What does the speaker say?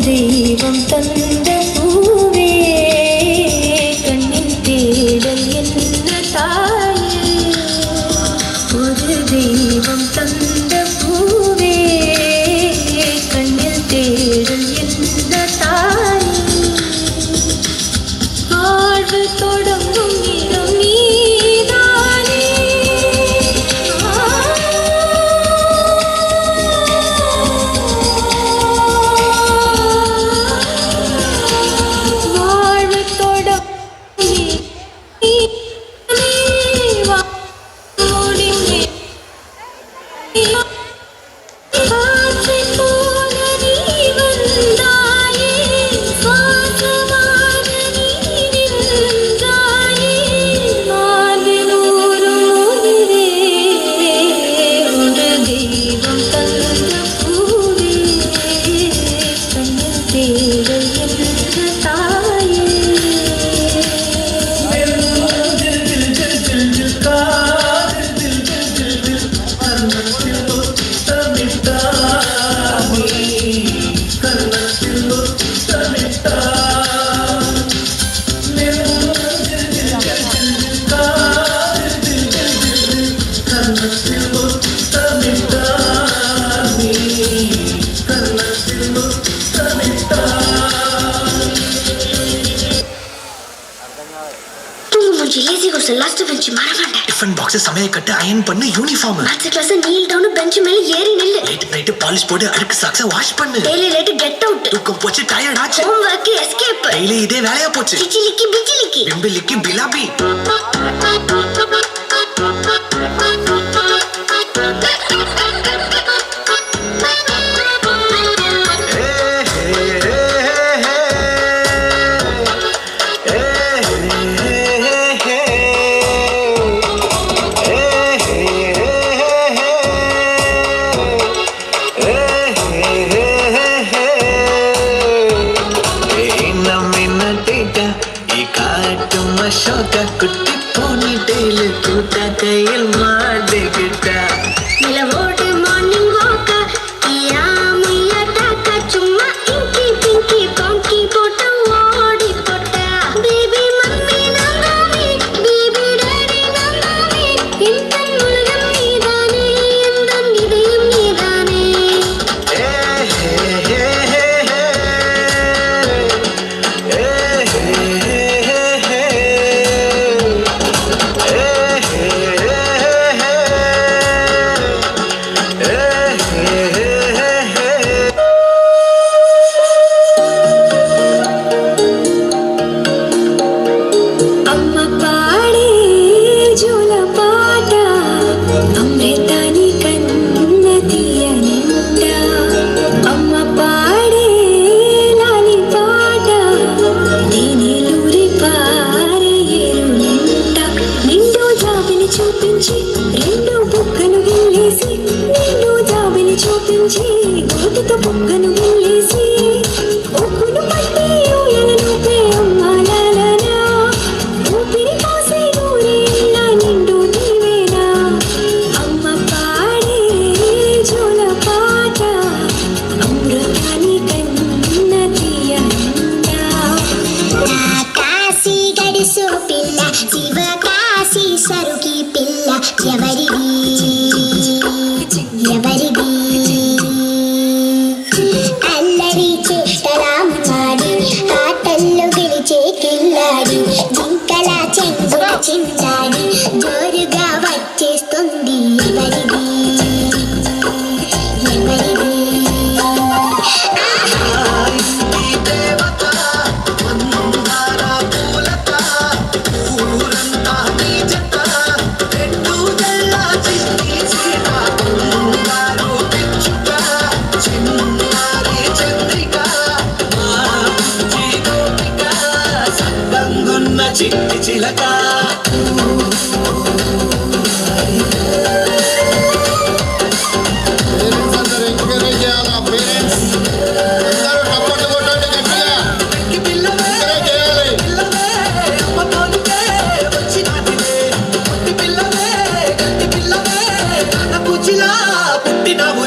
தெய்வம் தந்த பூவே கண்ணின் தேடல் என்ன தாயே ஒரு தெய்வம் தந்த பூவே கண்ணில் தேடல் என்ன தாயே வாழ்வு தொடங்கும் இடம் நீதானே லாஸ்ட் பெஞ்ச் மறவாண்டே டிஃபன் பாக்ஸ் சமைய கட்டு அயன் பண்ணு uniform maths class kneel down bench மேல ஏறி நில்லு நைட் பாலிஷ் போட்டு அழுக்கு சாக்ஸ வாஷ் பண்ணு டெய்லி லேட் கெட் அவுட் தூக்கம் போச்சு டயர்ட் ஆச்சு ஹோம் வர்க் எஸ்கேப் டெய்லி இதே வேலையா போச்சு சிச்சிலிக்கி பிச்சிலிக்கி பிம்பிலிக்கி பிலாபி குட்டி போனி டெய்லி கூட்டா கையில் மாட்டிக்கிட்டா நிலவோடு மார்னிங் வாக்கா யாமையா டாக்கா சும்மா இங்கி பிங்கி பாங்கி போட்டு ஓடி போட்டா பேபி மம்மி நந்தாவே பேபி டாடி நந்தாவே இந்த உலகம் நீதானே இந்த இதயம் நீதானே అమ్మ చిట్టి చిలక పుట్టినవు